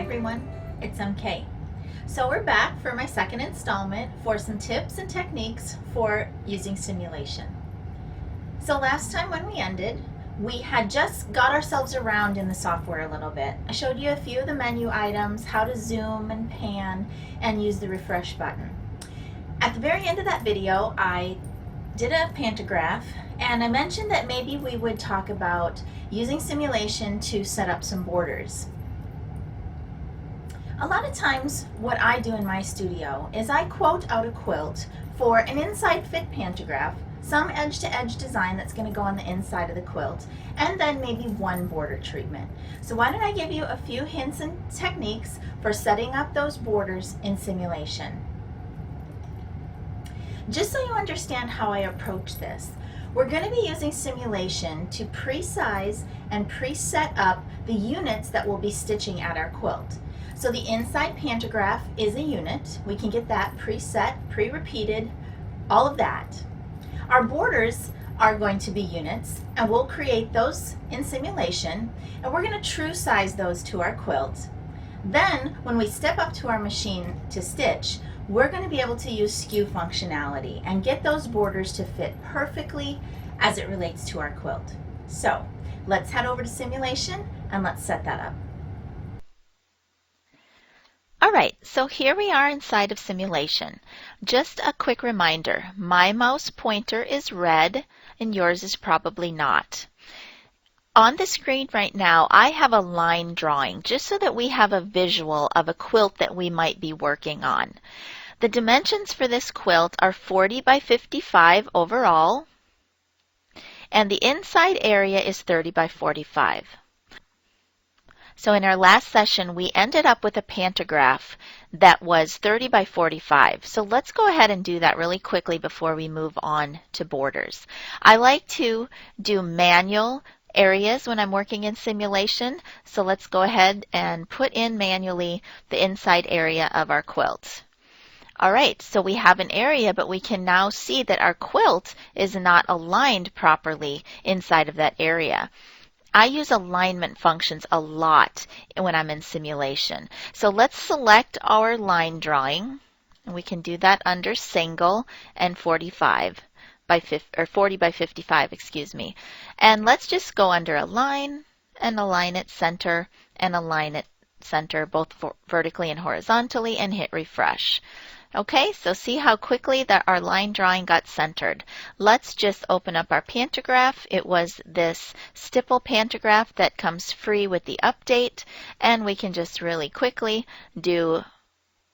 everyone, it's MK. So we're back for my second installment for some tips and techniques for using simulation. So last time when we ended, we had just got ourselves around in the software a little bit. I showed you a few of the menu items, how to zoom and pan and use the refresh button. At the very end of that video, I did a pantograph and I mentioned that maybe we would talk about using simulation to set up some borders. A lot of times what I do in my studio is I quote out a quilt for an inside fit pantograph, some edge-to-edge design that's going to go on the inside of the quilt, and then maybe one border treatment. So why don't I give you a few hints and techniques for setting up those borders in simulation. Just so you understand how I approach this, we're going to be using simulation to pre-size and pre-set up the units that we'll be stitching at our quilt. So the inside pantograph is a unit. We can get that preset, pre-repeated, all of that. Our borders are going to be units, and we'll create those in simulation, and we're going to true size those to our quilt. Then, when we step up to our machine to stitch, we're going to be able to use skew functionality and get those borders to fit perfectly as it relates to our quilt. So, let's head over to simulation and let's set that up. Alright, so here we are inside of simulation. Just a quick reminder, my mouse pointer is red and yours is probably not. On the screen right now, I have a line drawing just so that we have a visual of a quilt that we might be working on. The dimensions for this quilt are 40 by 55 overall, and the inside area is 30 by 45. So in our last session, we ended up with a pantograph that was 30 by 45. So let's go ahead and do that really quickly before we move on to borders. I like to do manual areas when I'm working in simulation. So let's go ahead and put in manually the inside area of our quilt. All right, so we have an area, but we can now see that our quilt is not aligned properly inside of that area. I use alignment functions a lot when I'm in simulation. So let's select our line drawing, and we can do that under single and 45 by 50, or 40 by 55, excuse me. And let's just go under align and align it center and align it center both vertically and horizontally and hit refresh. Okay, so see how quickly that our line drawing got centered. Let's just open up our pantograph. It was this stipple pantograph that comes free with the update, and we can just really quickly do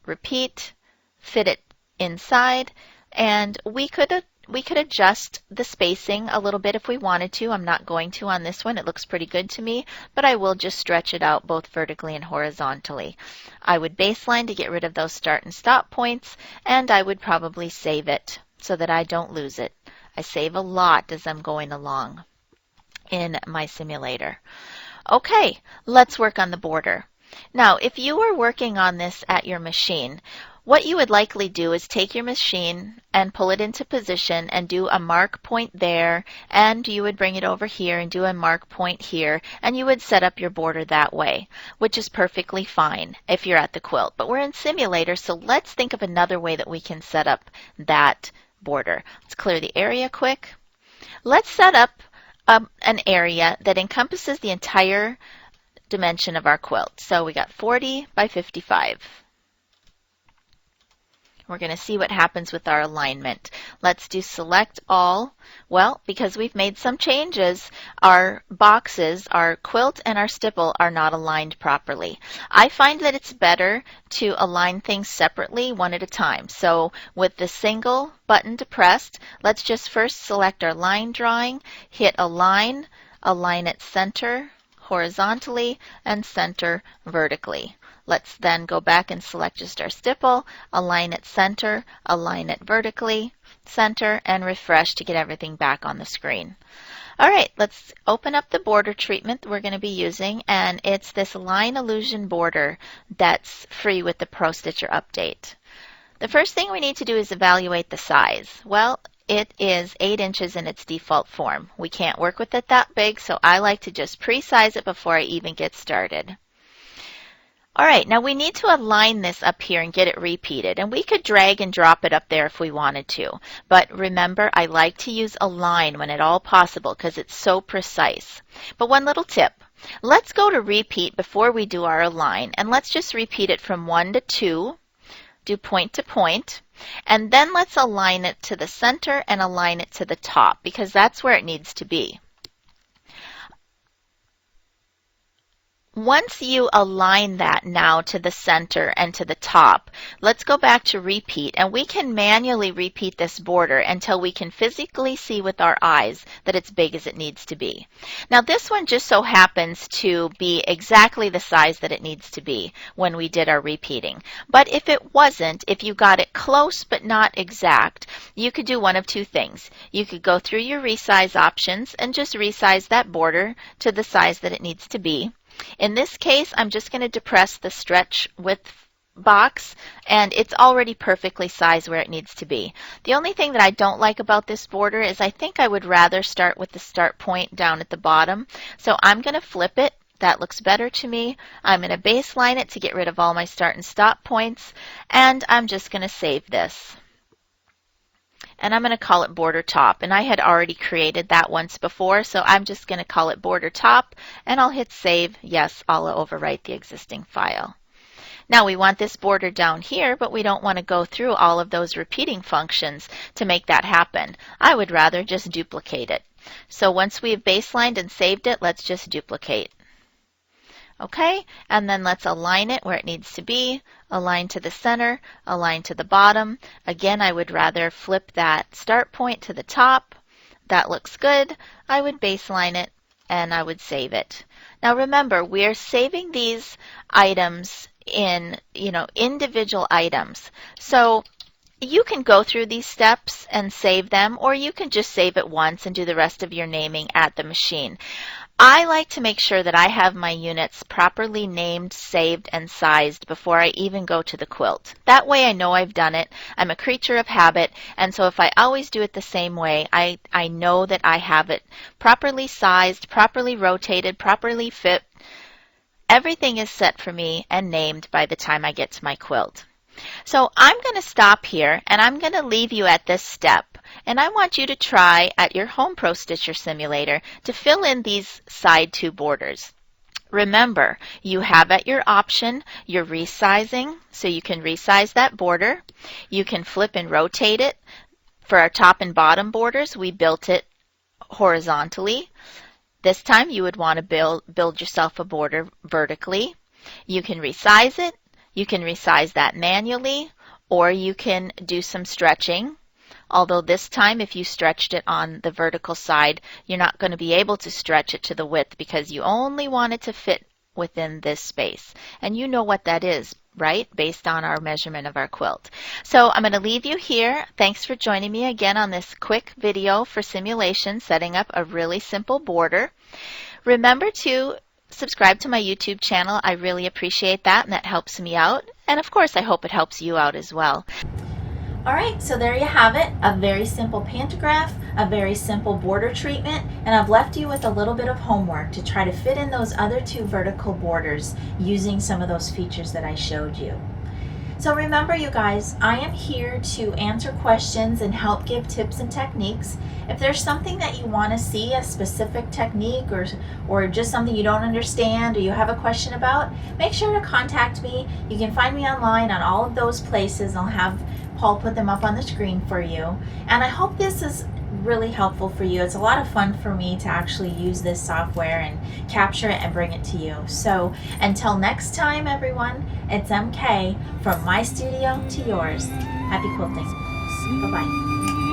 repeat, fit it inside, and we could adjust the spacing a little bit if we wanted to. I'm not going to on this one. It looks pretty good to me, but I will just stretch it out both vertically and horizontally. I would baseline to get rid of those start and stop points, and I would probably save it so that I don't lose it. I save a lot as I'm going along in my simulator. Okay, let's work on the border. Now, if you were working on this at your machine, what you would likely do is take your machine and pull it into position and do a mark point there, and you would bring it over here and do a mark point here, and you would set up your border that way, which is perfectly fine if you're at the quilt. But we're in simulator, so let's think of another way that we can set up that border. Let's clear the area quick. Let's set up an area that encompasses the entire dimension of our quilt. So we got 40 by 55. We're going to see what happens with our alignment. Let's do select all. Well, because we've made some changes, our boxes, our quilt and our stipple are not aligned properly. I find that it's better to align things separately one at a time. So with the single button depressed, let's just first select our line drawing, hit align, align it center horizontally and center vertically. Let's then go back and select just our stipple, align it center, align it vertically, center, and refresh to get everything back on the screen. All right, let's open up the border treatment we're going to be using, and it's this line illusion border that's free with the Pro Stitcher update. The first thing we need to do is evaluate the size. Well, it is 8 inches in its default form. We can't work with it that big, so I like to just pre-size it before I even get started. All right, now we need to align this up here and get it repeated. And we could drag and drop it up there if we wanted to. But remember, I like to use align when at all possible because it's so precise. But one little tip. Let's go to repeat before we do our align. And let's just repeat it from 1 to 2. Do point to point. And then let's align it to the center and align it to the top because that's where it needs to be. Once you align that now to the center and to the top, let's go back to repeat, and we can manually repeat this border until we can physically see with our eyes that it's big as it needs to be. Now this one just so happens to be exactly the size that it needs to be when we did our repeating. But if it wasn't, if you got it close but not exact, you could do one of two things. You could go through your resize options and just resize that border to the size that it needs to be. In this case, I'm just going to depress the stretch width box, and it's already perfectly sized where it needs to be. The only thing that I don't like about this border is I think I would rather start with the start point down at the bottom. So I'm going to flip it. That looks better to me. I'm going to baseline it to get rid of all my start and stop points, and I'm just going to save this. And I'm going to call it border top. And I had already created that once before, so I'm just going to call it border top, and I'll hit save. Yes, I'll overwrite the existing file. Now we want this border down here, but we don't want to go through all of those repeating functions to make that happen. I would rather just duplicate it. So once we've baselined and saved it, let's just duplicate. Okay, and then let's align it where it needs to be, align to the center, align to the bottom. Again, I would rather flip that start point to the top. That looks good. I would baseline it and I would save it. Now remember, we're saving these items in, individual items. So you can go through these steps and save them, or you can just save it once and do the rest of your naming at the machine. I like to make sure that I have my units properly named, saved, and sized before I even go to the quilt. That way I know I've done it. I'm a creature of habit, and so if I always do it the same way, I know that I have it properly sized, properly rotated, properly fit. Everything is set for me and named by the time I get to my quilt. So I'm going to stop here, and I'm going to leave you at this step. And I want you to try at your Home Pro Stitcher Simulator to fill in these side two borders. Remember, you have at your option your resizing, so you can resize that border. You can flip and rotate it. For our top and bottom borders, we built it horizontally. This time you would want to build yourself a border vertically. You can resize it. You can resize that manually, or you can do some stretching. Although this time, if you stretched it on the vertical side, you're not going to be able to stretch it to the width because you only want it to fit within this space. And you know what that is, right? Based on our measurement of our quilt. So I'm going to leave you here. Thanks for joining me again on this quick video for simulation, setting up a really simple border. Remember to subscribe to my YouTube channel. I really appreciate that, and that helps me out. And of course, I hope it helps you out as well. Alright, so there you have it, a very simple pantograph, a very simple border treatment, and I've left you with a little bit of homework to try to fit in those other two vertical borders using some of those features that I showed you. So remember, you guys, I am here to answer questions and help give tips and techniques. If there's something that you want to see, a specific technique or just something you don't understand or you have a question about, make sure to contact me. You can find me online on all of those places. I'll have Paul put them up on the screen for you. And I hope this is really helpful for you. It's a lot of fun for me to actually use this software and capture it and bring it to you. So until next time, everyone, it's MK from my studio to yours. Happy quilting. Bye-bye.